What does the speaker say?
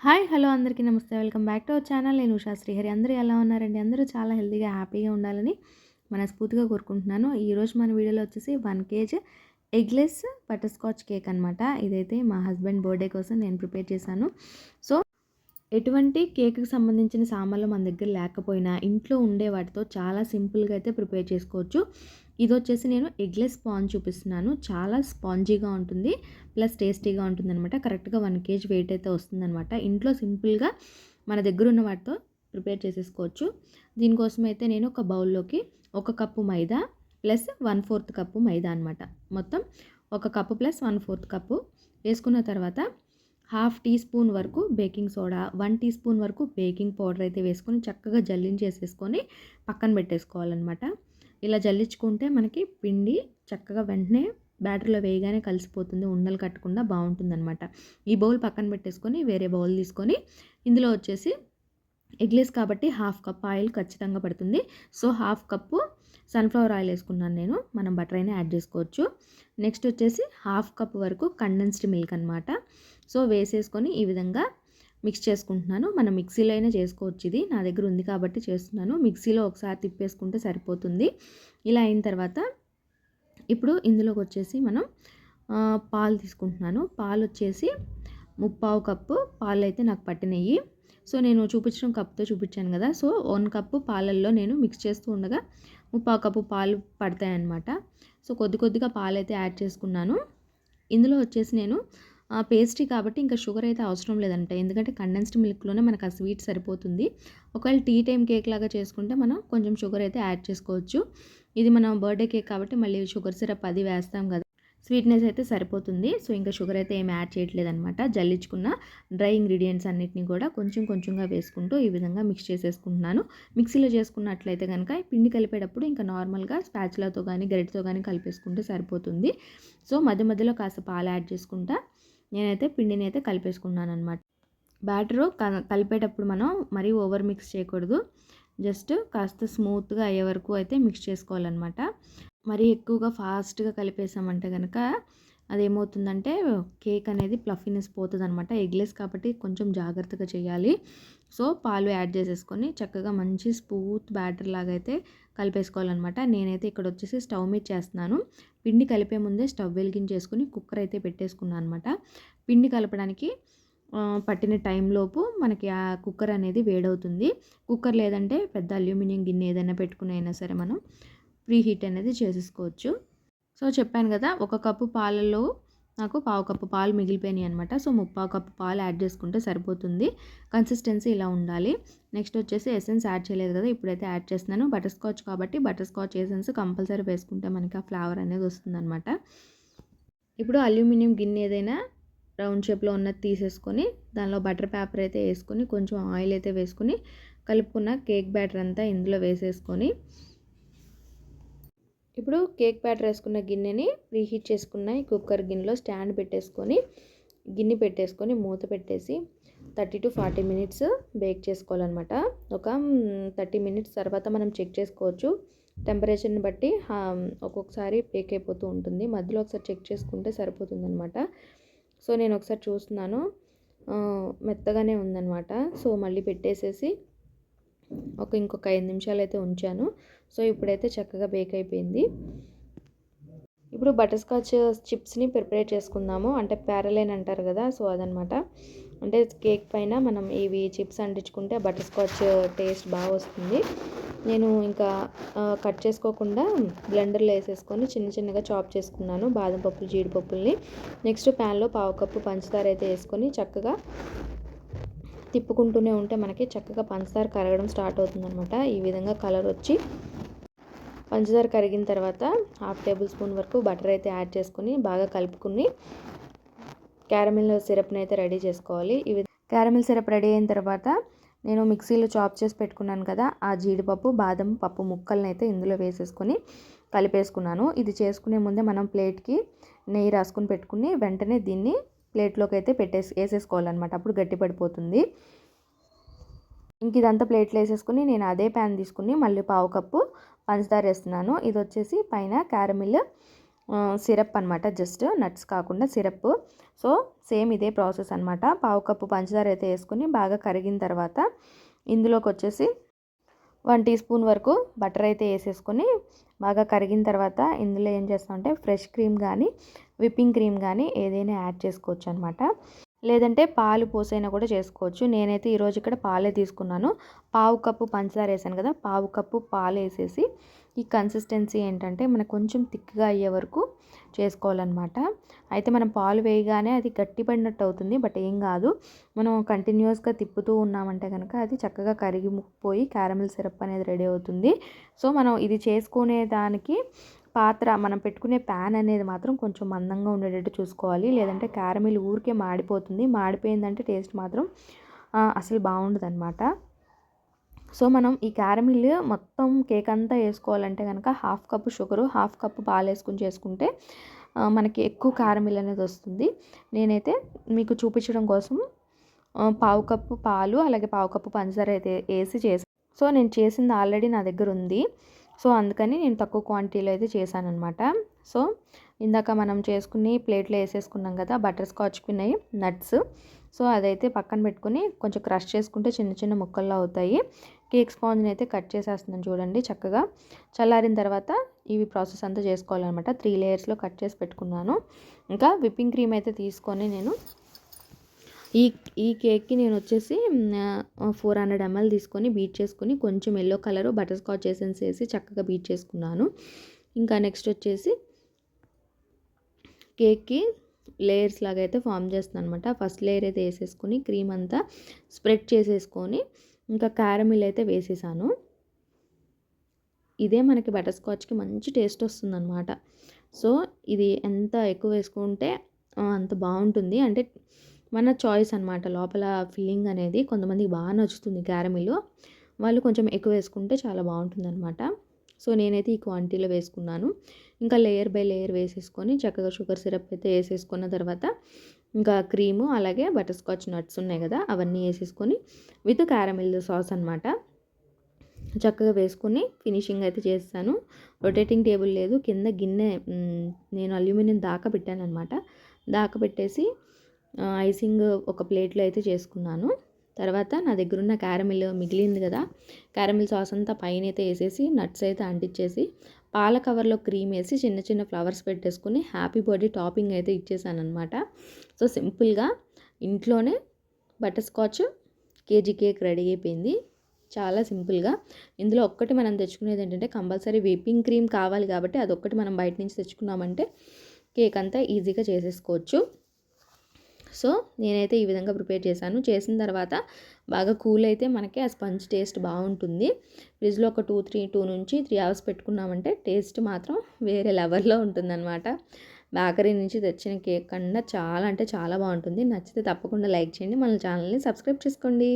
Hi hello అందరికీ నమస్తే. Welcome back to our channel. నేను ఉషా శ్రీహరి. అందరూ ఎలా ఉన్నారండి? అందరూ చాలా హెల్తీగా హ్యాపీగా ఉండాలని మనస్ఫూర్తిగా కోరుకుంటున్నాను. ఈరోజు మన వీడియోలో వచ్చేసి 1 KG eggless butter scotch cake అనమాట. ఇదైతే మా హస్బెండ్ బర్త్డే కోసం నేను ప్రిపేర్ చేశాను. సో ఎటువంటి కేక్కి సంబంధించిన సామాన్లు మన దగ్గర లేకపోయినా ఇంట్లో ఉండే వాటితో చాలా సింపుల్గా అయితే ప్రిపేర్ చేసుకోవచ్చు. ఇది వచ్చేసి నేను ఎగ్లెస్ స్పాంజ్ చూపిస్తున్నాను. చాలా స్పాంజీగా ఉంటుంది, ప్లస్ టేస్టీగా ఉంటుందన్నమాట. కరెక్ట్గా 1 కేజీ వెయిట్ అయితే వస్తుందన్నమాట. ఇంట్లో సింపుల్గా మన దగ్గర ఉన్న వాటితో ప్రిపేర్ చేసేసుకోవచ్చు. దీనికోసం అయితే నేను ఒక బౌల్లోకి 1 కప్పు మైదా ప్లస్ 1/4 కప్పు మైదా అనమాట. మొత్తం 1 కప్పు ప్లస్ 1/4 కప్పు వేసుకున్న తర్వాత ½ టీ స్పూన్ వరకు బేకింగ్ సోడా, 1 టీ స్పూన్ వరకు బేకింగ్ పౌడర్ అయితే వేసుకొని చక్కగా జల్లించేసేసుకొని పక్కన పెట్టేసుకోవాలన్నమాట. ఇలా జల్లించుకుంటే మనకి పిండి చక్కగా వెంటనే బ్యాటర్లో వేయగానే కలిసిపోతుంది, ఉండలు కట్టకుండా బాగుంటుందన్నమాట. ఈ బౌల్ పక్కన పెట్టేసుకొని వేరే బౌల్ తీసుకొని ఇందులో వచ్చేసి ఎగ్లెస్ కాబట్టి ½ కప్ ఆయిల్ ఖచ్చితంగా పడుతుంది. సో ½ కప్పు సన్ఫ్లవర్ ఆయిల్ వేసుకున్నాను నేను. మనం బటర్ అయినా యాడ్ చేసుకోవచ్చు. నెక్స్ట్ వచ్చేసి ½ కప్ వరకు కండెన్స్డ్ మిల్క్ అనమాట. సో వేసేసుకొని ఈ విధంగా మిక్స్ చేసుకుంటున్నాను. మనం మిక్సీలో అయినా చేసుకోవచ్చు. ఇది నా దగ్గర ఉంది కాబట్టి చేస్తున్నాను. మిక్సీలో ఒకసారి తిప్పేసుకుంటే సరిపోతుంది. ఇలా అయిన తర్వాత ఇప్పుడు ఇందులోకి వచ్చేసి మనం పాలు తీసుకుంటున్నాను. పాలు వచ్చేసి 3/4 కప్పు పాలు అయితే నాకు పట్టినవి. సో నేను చూపించడం కప్తో చూపించాను కదా. సో 1 కప్పు పాలల్లో నేను మిక్స్ చేస్తూ ఉండగా 3/4 కప్పు పాలు పడతాయన్నమాట. సో కొద్ది కొద్దిగా పాలు అయితే యాడ్ చేసుకున్నాను. ఇందులో వచ్చేసి నేను పేస్ట్రీ కాబట్టి ఇంకా షుగర్ అయితే అవసరం లేదంట. ఎందుకంటే కండెన్స్డ్ మిల్క్లోనే మనకు ఆ స్వీట్ సరిపోతుంది. ఒకవేళ టీ టైం కేక్ లాగా చేసుకుంటే మనం కొంచెం షుగర్ అయితే యాడ్ చేసుకోవచ్చు. ఇది మనం బర్త్డే కేక్ కాబట్టి మళ్ళీ షుగర్ సిరప్ అది వేస్తాం కదా, స్వీట్నెస్ అయితే సరిపోతుంది. సో ఇంకా షుగర్ అయితే ఏం యాడ్ చేయట్లేదనమాట. జల్లించుకున్న డ్రై ఇంగ్రీడియంట్స్ అన్నిటిని కూడా కొంచెం కొంచెంగా వేసుకుంటూ ఈ విధంగా మిక్స్ చేసేసుకుంటున్నాను. మిక్సీలో చేసుకున్నట్లయితే కనుక పిండి కలిపేటప్పుడు ఇంకా నార్మల్గా స్పాచులాతో కానీ గరిటతో కానీ కలిపేసుకుంటే సరిపోతుంది. సో మధ్య మధ్యలో కాస్త పాలు యాడ్ చేసుకుంటా నేనైతే పిండిని అయితే కలిపేసుకున్నాను అనమాట. బ్యాటరు కలిపేటప్పుడు మనం మరీ ఓవర్ మిక్స్ చేయకూడదు. జస్ట్ కాస్త స్మూత్గా అయ్యే వరకు అయితే మిక్స్ చేసుకోవాలన్నమాట. మరీ ఎక్కువగా ఫాస్ట్గా కలిపేసామంటే కనుక అదేమవుతుందంటే కేక్ అనేది ప్లఫీనెస్ పోతుంది అనమాట. ఎగ్లెస్ కాబట్టి కొంచెం జాగ్రత్తగా చేయాలి. సో పాలు యాడ్ చేసేసుకొని చక్కగా మంచి స్మూత్ బ్యాటర్ లాగా అయితే కలిపేసుకోవాలన్నమాట. నేనైతే ఇక్కడ వచ్చేసి స్టవ్ మీద చేస్తున్నాను. పిండి కలిపే ముందే స్టవ్ వెలిగించేసుకుని కుక్కర్ అయితే పెట్టేసుకున్నాను అనమాట. పిండి కలపడానికి పట్టిన టైంలోపు మనకి ఆ కుక్కర్ అనేది వేడవుతుంది. కుక్కర్ లేదంటే పెద్ద అల్యూమినియం గిన్నె ఏదైనా పెట్టుకుని అయినా సరే మనం ప్రీ హీట్ అనేది చేసేసుకోవచ్చు. సో చెప్పాను కదా, 1 కప్పు పాలలో నాకు 1/4 కప్పు పాలు మిగిలిపోయినాయి అనమాట. సో 3/4 కప్పు పాలు యాడ్ చేసుకుంటే సరిపోతుంది. కన్సిస్టెన్సీ ఇలా ఉండాలి. నెక్స్ట్ వచ్చేసి ఎసెన్స్ యాడ్ చేయలేదు కదా, ఇప్పుడైతే యాడ్ చేస్తున్నాను. బటర్ స్కాచ్ కాబట్టి బటర్ స్కాచ్ ఎసెన్స్ కంపల్సరీ వేసుకుంటే మనకి ఆ ఫ్లేవర్ అనేది వస్తుందన్నమాట. ఇప్పుడు అల్యూమినియం గిన్నె ఏదైనా రౌండ్ షేప్లో ఉన్నది తీసేసుకొని దానిలో బటర్ పేపర్ అయితే వేసుకొని కొంచెం ఆయిల్ అయితే వేసుకొని కలుపుకున్న కేక్ బ్యాటర్ అంతా ఇందులో వేసేసుకొని ఇప్పుడు కేక్ బ్యాటర్ వేసుకున్న గిన్నెని ప్రీహీట్ చేసుకున్న ఈ కుక్కర్ గిన్నెలో స్టాండ్ పెట్టేసుకొని గిన్నె పెట్టేసుకొని మూత పెట్టేసి 30 to 40 మినిట్స్ బేక్ చేసుకోవాలన్నమాట. ఒక 30 మినిట్స్ తర్వాత మనం చెక్ చేసుకోవచ్చు. టెంపరేచర్ని బట్టి ఒక్కొక్కసారి బేక్ అయిపోతూ ఉంటుంది. మధ్యలో ఒకసారి చెక్ చేసుకుంటే సరిపోతుందన్నమాట. సో నేను ఒకసారి చూస్తున్నాను, మెత్తగానే ఉందన్నమాట. సో మళ్ళీ పెట్టేసేసి ఇంకొక 5 నిమిషాలు అయితే ఉంచాను. సో ఇప్పుడైతే చక్కగా బేక్ అయిపోయింది. ఇప్పుడు బటర్ స్కాచ్ చిప్స్ని ప్రిపేర్ చేసుకుందాము. అంటే ప్యారలైన్ అంటారు కదా, సో అదనమాట. అంటే కేక్ పైన మనం ఇవి చిప్స్ అంటించుకుంటే బటర్ స్కాచ్ టేస్ట్ బాగా వస్తుంది. నేను ఇంకా కట్ చేసుకోకుండా బ్లెండర్లో వేసేసుకొని చిన్న చిన్నగా చాప్ చేసుకున్నాను బాదం పప్పులు, జీడిపప్పుల్ని. నెక్స్ట్ ప్యాన్లో 1/4 కప్పు పంచదార అయితే వేసుకొని చక్కగా తిప్పుకుంటూనే ఉంటే మనకి చక్కగా పంచదార కరగడం స్టార్ట్ అవుతుందన్నమాట. ఈ విధంగా కలర్ వచ్చి పంచదార కరిగిన తర్వాత ½ టేబుల్ స్పూన్ వరకు బటర్ అయితే యాడ్ చేసుకొని బాగా కలుపుకుని క్యారమిల్ సిరప్ని అయితే రెడీ చేసుకోవాలి. క్యారమిల్ సిరప్ రెడీ అయిన తర్వాత నేను మిక్సీలో చాప్ చేసి పెట్టుకున్నాను కదా, ఆ జీడిపప్పు బాదం పప్పు ముక్కల్ని అయితే ఇందులో వేసేసుకొని కలిపేసుకున్నాను. ఇది చేసుకునే ముందే మనం ప్లేట్కి నెయ్యి రాసుకొని పెట్టుకుని వెంటనే దీన్ని ప్లేట్లోకి అయితే వేసేసుకోవాలన్నమాట. అప్పుడు గట్టి పడిపోతుంది. ఇంక ఇదంతా ప్లేట్లో వేసేసుకుని నేను అదే ప్యాన్ తీసుకుని మళ్ళీ 1/4 కప్పు పంచదార వేస్తున్నాను. ఇది వచ్చేసి పైన క్యారమిల్ సిరప్ అనమాట, జస్ట్ నట్స్ కాకుండా సిరప్. సో సేమ్ ఇదే ప్రాసెస్ అనమాట. పావు కప్పు పంచదార అయితే వేసుకొని బాగా కరిగిన తర్వాత ఇందులోకి వచ్చేసి 1 టీ స్పూన్ వరకు బటర్ అయితే వేసేసుకొని బాగా కరిగిన తర్వాత ఇందులో ఏం చేస్తామంటే ఫ్రెష్ క్రీమ్ కానీ విప్పింగ్ క్రీమ్ కానీ ఏదైనా యాడ్ చేసుకోవచ్చు అనమాట. లేదంటే పాలు పోసైనా కూడా చేసుకోవచ్చు. నేనైతే ఈరోజు ఇక్కడ పాలే తీసుకున్నాను. పావు కప్పు పంచదార వేసాను కదా, పావు కప్పు పాలు వేసేసి ఈ కన్సిస్టెన్సీ ఏంటంటే మనకు కొంచెం థిక్గా అయ్యే వరకు చేసుకోవాలన్నమాట. అయితే మనం పాలు వేయగానే అది గట్టిపడినట్టు అవుతుంది, బట్ ఏం కాదు. మనం కంటిన్యూస్గా తిప్పుతూ ఉన్నామంటే కనుక అది చక్కగా కరిగిపోయి క్యారమిల్ సిరప్ అనేది రెడీ అవుతుంది. సో మనం ఇది చేసుకునే దానికి పాత్ర, మనం పెట్టుకునే ప్యాన్ అనేది మాత్రం కొంచెం మందంగా ఉండేటట్టు చూసుకోవాలి. లేదంటే క్యారమిల్ ఊరికే మాడిపోతుంది. మాడిపోయిందంటే టేస్ట్ మాత్రం అసలు బాగుండదు అనమాట. సో మనం ఈ క్యారమిల్ మొత్తం కేక్ అంతా వేసుకోవాలంటే కనుక 1/2 కప్పు షుగరు 1/2 కప్పు పాలు వేసుకుని చేసుకుంటే మనకి ఎక్కువ క్యారమిల్ అనేది వస్తుంది. నేనైతే మీకు చూపించడం కోసం పావు కప్పు పాలు అలాగే పావు కప్పు పంచదార అయితే వేసి చేసాను. సో నేను చేసింది ఆల్రెడీ నా దగ్గర ఉంది. సో అందుకని నేను తక్కువ క్వాంటిటీలో అయితే చేశానన్నమాట. సో ఇందాక మనం చేసుకుని ప్లేట్లో వేసేసుకున్నాం కదా బటర్ స్కాచ్కి నట్స్. సో అదైతే పక్కన పెట్టుకుని కొంచెం క్రష్ చేసుకుంటే చిన్న చిన్న ముక్కల్లో అవుతాయి. కేక్ స్పాంజ్ని అయితే కట్ చేసేస్తున్నాను చూడండి చక్కగా. చల్లారిన తర్వాత ఇవి ప్రాసెస్ అంతా చేసుకోవాలన్నమాట. 3 లేయర్స్లో కట్ చేసి పెట్టుకున్నాను. ఇంకా విప్పింగ్ క్రీమ్ అయితే తీసుకొని నేను ఈ కేక్కి నేను వచ్చేసి 400 ml తీసుకొని బీట్ చేసుకొని కొంచెం yellow colour butter scotch essence వేసి చక్కగా బీట్ చేసుకున్నాను. ఇంకా నెక్స్ట్ వచ్చేసి కేక్కి లేయర్స్ లాగా అయితే ఫామ్ చేస్తున్నాను అనమాట. ఫస్ట్ లేయర్ అయితే వేసేసుకొని క్రీమ్ అంతా స్ప్రెడ్ చేసేసుకొని ఇంకా క్యారమిల్ అయితే వేసేసాను. ఇదే మనకి బటర్ స్కాచ్కి మంచి టేస్ట్ వస్తుందన్నమాట. సో ఇది ఎంత ఎక్కువ వేసుకుంటే అంత బాగుంటుంది. అంటే మన చాయిస్ అనమాట. లోపల ఫిల్లింగ్ అనేది కొంతమందికి బాగా నచ్చుతుంది క్యారమిల్, వాళ్ళు కొంచెం ఎక్కువ వేసుకుంటే చాలా బాగుంటుంది అనమాట. సో నేనైతే ఈ క్వాంటిటీలో వేసుకున్నాను. ఇంకా లేయర్ బై లేయర్ వేసేసుకొని చక్కగా షుగర్ సిరప్ అయితే వేసేసుకున్న తర్వాత ఇంకా క్రీము అలాగే బటర్ స్కాచ్ నట్స్ ఉన్నాయి కదా అవన్నీ వేసేసుకొని విత్ క్యారమిల్ సాస్ అనమాట చక్కగా వేసుకొని ఫినిషింగ్ అయితే చేస్తాను. రొటేటింగ్ టేబుల్ లేదు, కింద గిన్నె నేను అల్యూమినియం దాకా పెట్టాను అనమాట. దాకా పెట్టేసి ఐసింగ్ ఒక ప్లేట్లో అయితే చేసుకున్నాను. తర్వాత నా దగ్గర ఉన్న క్యారమిల్ మిగిలింది కదా, క్యారమిల్ సాస్ అంతా పైన అయితే వేసేసి నట్స్ అయితే అంటించేసి పాల కవర్లో క్రీమ్ వేసి చిన్న చిన్న ఫ్లవర్స్ పెట్టేసుకుని హ్యాపీ బర్త్డే టాపింగ్ అయితే ఇచ్చేసాను అనమాట. సో సింపుల్గా ఇంట్లోనే butter scotch KG cake ready అయిపోయింది. చాలా సింపుల్గా. ఇందులో ఒక్కటి మనం తెచ్చుకునేది ఏంటంటే కంపల్సరీ విప్పింగ్ క్రీమ్ కావాలి కాబట్టి అదొక్కటి మనం బయట నుంచి తెచ్చుకున్నామంటే కేక్ అంతా ఈజీగా చేసేసుకోవచ్చు. సో నేనైతే ఈ విధంగా ప్రిపేర్ చేశాను. చేసిన తర్వాత బాగా కూల్ అయితే మనకి ఆ స్పంజ్ టేస్ట్ బాగుంటుంది. ఫ్రిడ్జ్లో ఒక 2 నుంచి 3 అవర్స్ పెట్టుకున్నామంటే టేస్ట్ మాత్రం వేరే లెవెల్లో ఉంటుందన్నమాట. బేకరీ నుంచి తెచ్చిన కేక్ కన్నా చాలా అంటే చాలా బాగుంటుంది. నచ్చితే తప్పకుండా లైక్ చేయండి, మన ఛానల్ని సబ్స్క్రైబ్ చేసుకోండి.